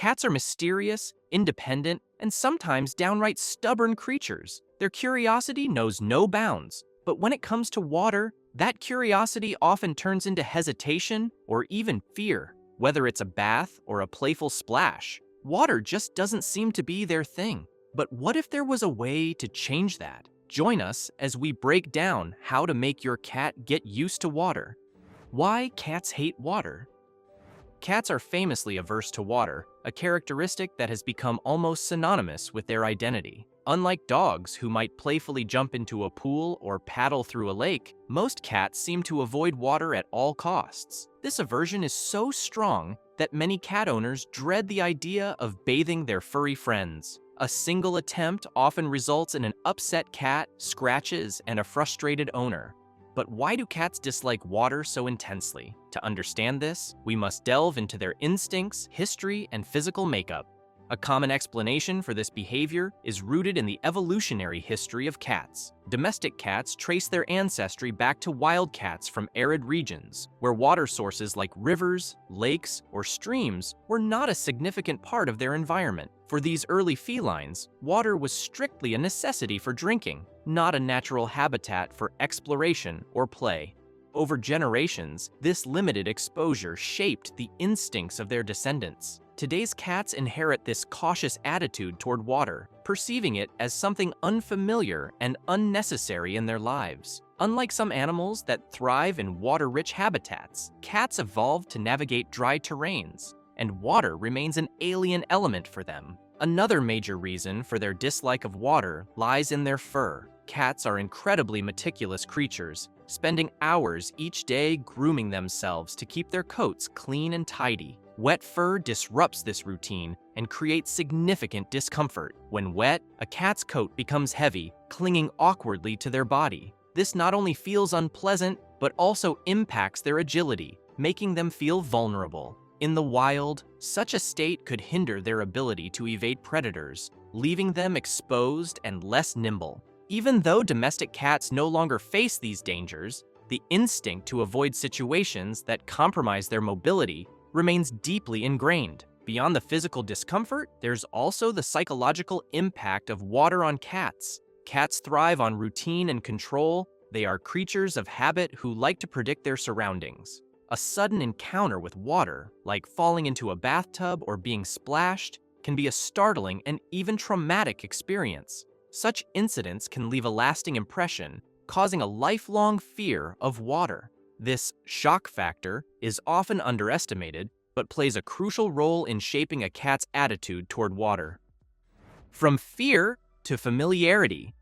Cats are mysterious, independent, and sometimes downright stubborn creatures. Their curiosity knows no bounds. But when it comes to water, that curiosity often turns into hesitation or even fear. Whether it's a bath or a playful splash, water just doesn't seem to be their thing. But what if there was a way to change that? Join us as we break down how to make your cat get used to water. Why cats hate water? Cats are famously averse to water, a characteristic that has become almost synonymous with their identity. Unlike dogs who might playfully jump into a pool or paddle through a lake, most cats seem to avoid water at all costs. This aversion is so strong that many cat owners dread the idea of bathing their furry friends. A single attempt often results in an upset cat, scratches, and a frustrated owner. But why do cats dislike water so intensely? To understand this, we must delve into their instincts, history, and physical makeup. A common explanation for this behavior is rooted in the evolutionary history of cats. Domestic cats trace their ancestry back to wild cats from arid regions, where water sources like rivers, lakes, or streams were not a significant part of their environment. For these early felines, water was strictly a necessity for drinking, not a natural habitat for exploration or play. Over generations, this limited exposure shaped the instincts of their descendants. Today's cats inherit this cautious attitude toward water, perceiving it as something unfamiliar and unnecessary in their lives. Unlike some animals that thrive in water-rich habitats, cats evolved to navigate dry terrains, and water remains an alien element for them. Another major reason for their dislike of water lies in their fur. Cats are incredibly meticulous creatures, spending hours each day grooming themselves to keep their coats clean and tidy. Wet fur disrupts this routine and creates significant discomfort. When wet, a cat's coat becomes heavy, clinging awkwardly to their body. This not only feels unpleasant, but also impacts their agility, making them feel vulnerable. In the wild, such a state could hinder their ability to evade predators, leaving them exposed and less nimble. Even though domestic cats no longer face these dangers, the instinct to avoid situations that compromise their mobility remains deeply ingrained. Beyond the physical discomfort, there's also the psychological impact of water on cats. Cats thrive on routine and control. They are creatures of habit who like to predict their surroundings. A sudden encounter with water, like falling into a bathtub or being splashed, can be a startling and even traumatic experience. Such incidents can leave a lasting impression, causing a lifelong fear of water. This shock factor is often underestimated, but plays a crucial role in shaping a cat's attitude toward water. From fear to familiarity.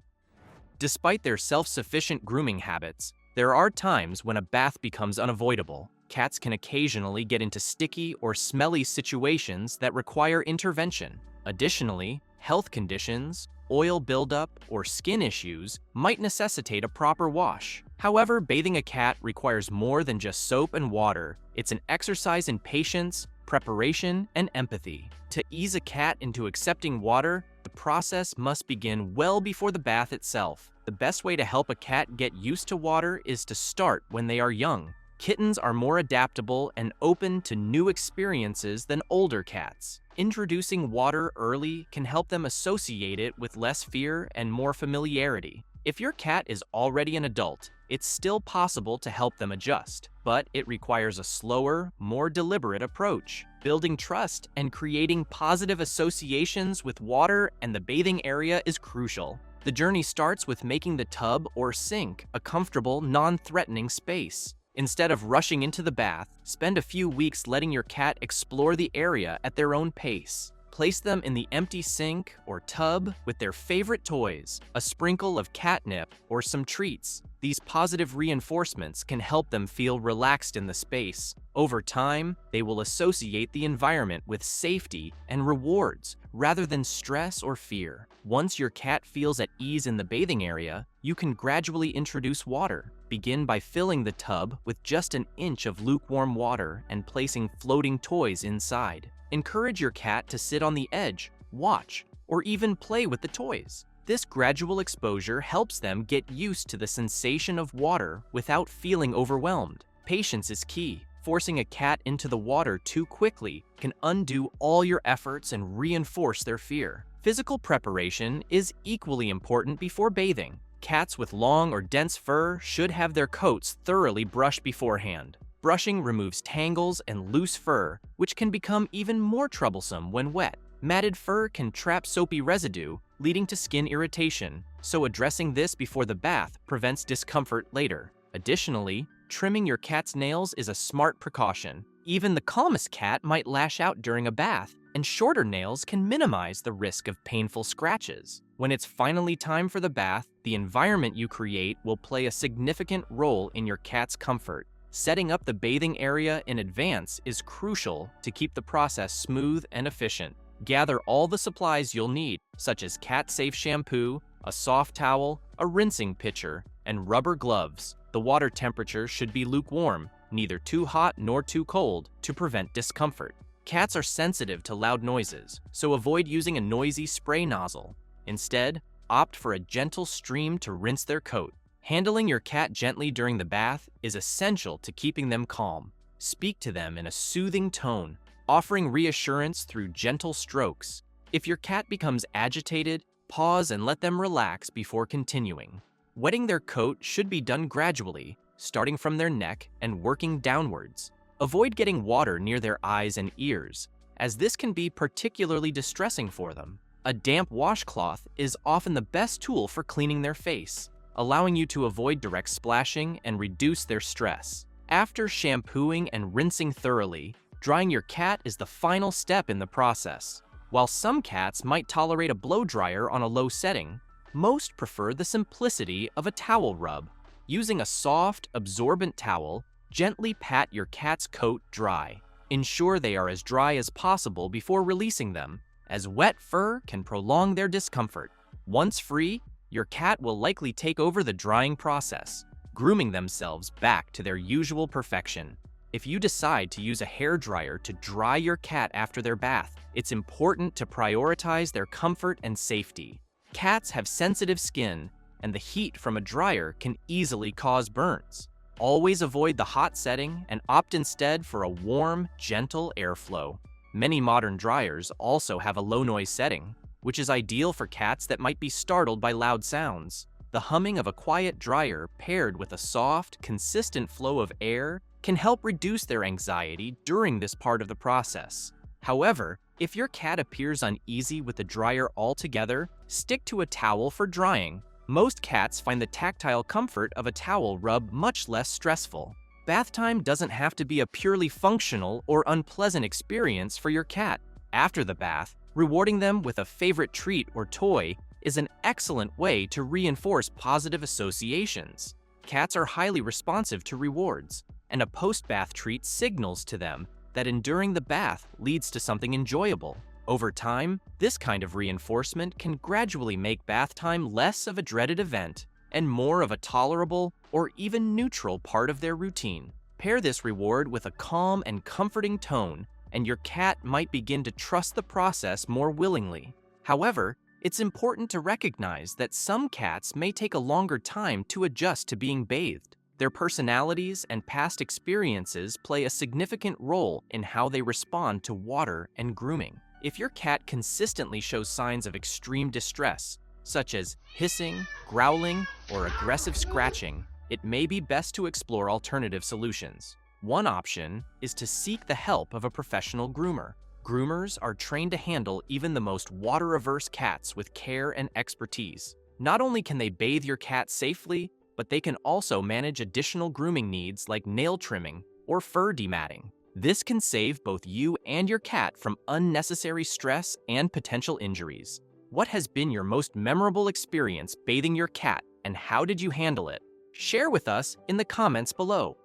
Despite their self-sufficient grooming habits, there are times when a bath becomes unavoidable. Cats can occasionally get into sticky or smelly situations that require intervention. Additionally, health conditions, oil buildup, or skin issues might necessitate a proper wash. However, bathing a cat requires more than just soap and water. It's an exercise in patience, preparation, and empathy. To ease a cat into accepting water, the process must begin well before the bath itself. The best way to help a cat get used to water is to start when they are young. Kittens are more adaptable and open to new experiences than older cats. Introducing water early can help them associate it with less fear and more familiarity. If your cat is already an adult, it's still possible to help them adjust, but it requires a slower, more deliberate approach. Building trust and creating positive associations with water and the bathing area is crucial. The journey starts with making the tub or sink a comfortable, non-threatening space. Instead of rushing into the bath, spend a few weeks letting your cat explore the area at their own pace. Place them in the empty sink or tub with their favorite toys, a sprinkle of catnip, or some treats. These positive reinforcements can help them feel relaxed in the space. Over time, they will associate the environment with safety and rewards rather than stress or fear. Once your cat feels at ease in the bathing area, you can gradually introduce water. Begin by filling the tub with just an inch of lukewarm water and placing floating toys inside. Encourage your cat to sit on the edge, watch, or even play with the toys. This gradual exposure helps them get used to the sensation of water without feeling overwhelmed. Patience is key. Forcing a cat into the water too quickly can undo all your efforts and reinforce their fear. Physical preparation is equally important before bathing. Cats with long or dense fur should have their coats thoroughly brushed beforehand. Brushing removes tangles and loose fur, which can become even more troublesome when wet. Matted fur can trap soapy residue, leading to skin irritation, so addressing this before the bath prevents discomfort later. Additionally, trimming your cat's nails is a smart precaution. Even the calmest cat might lash out during a bath, and shorter nails can minimize the risk of painful scratches. When it's finally time for the bath, the environment you create will play a significant role in your cat's comfort. Setting up the bathing area in advance is crucial to keep the process smooth and efficient. Gather all the supplies you'll need, such as cat-safe shampoo, a soft towel, a rinsing pitcher, and rubber gloves. The water temperature should be lukewarm, neither too hot nor too cold, to prevent discomfort. Cats are sensitive to loud noises, so avoid using a noisy spray nozzle. Instead, opt for a gentle stream to rinse their coat. Handling your cat gently during the bath is essential to keeping them calm. Speak to them in a soothing tone, offering reassurance through gentle strokes. If your cat becomes agitated, pause and let them relax before continuing. Wetting their coat should be done gradually, starting from their neck and working downwards. Avoid getting water near their eyes and ears, as this can be particularly distressing for them. A damp washcloth is often the best tool for cleaning their face, allowing you to avoid direct splashing and reduce their stress. After shampooing and rinsing thoroughly, drying your cat is the final step in the process. While some cats might tolerate a blow dryer on a low setting, most prefer the simplicity of a towel rub. Using a soft, absorbent towel, gently pat your cat's coat dry. Ensure they are as dry as possible before releasing them, as wet fur can prolong their discomfort. Once free, your cat will likely take over the drying process, grooming themselves back to their usual perfection. If you decide to use a hair dryer to dry your cat after their bath, it's important to prioritize their comfort and safety. Cats have sensitive skin, and the heat from a dryer can easily cause burns. Always avoid the hot setting and opt instead for a warm, gentle airflow. Many modern dryers also have a low-noise setting, which is ideal for cats that might be startled by loud sounds. The humming of a quiet dryer paired with a soft, consistent flow of air can help reduce their anxiety during this part of the process. However, if your cat appears uneasy with the dryer altogether, stick to a towel for drying. Most cats find the tactile comfort of a towel rub much less stressful. Bath time doesn't have to be a purely functional or unpleasant experience for your cat. After the bath, rewarding them with a favorite treat or toy is an excellent way to reinforce positive associations. Cats are highly responsive to rewards, and a post-bath treat signals to them that enduring the bath leads to something enjoyable. Over time, this kind of reinforcement can gradually make bath time less of a dreaded event and more of a tolerable or even neutral part of their routine. Pair this reward with a calm and comforting tone, and your cat might begin to trust the process more willingly. However, it's important to recognize that some cats may take a longer time to adjust to being bathed. Their personalities and past experiences play a significant role in how they respond to water and grooming. If your cat consistently shows signs of extreme distress, such as hissing, growling, or aggressive scratching, it may be best to explore alternative solutions. One option is to seek the help of a professional groomer. Groomers are trained to handle even the most water-averse cats with care and expertise. Not only can they bathe your cat safely, but they can also manage additional grooming needs like nail trimming or fur dematting. This can save both you and your cat from unnecessary stress and potential injuries. What has been your most memorable experience bathing your cat, and how did you handle it? Share with us in the comments below.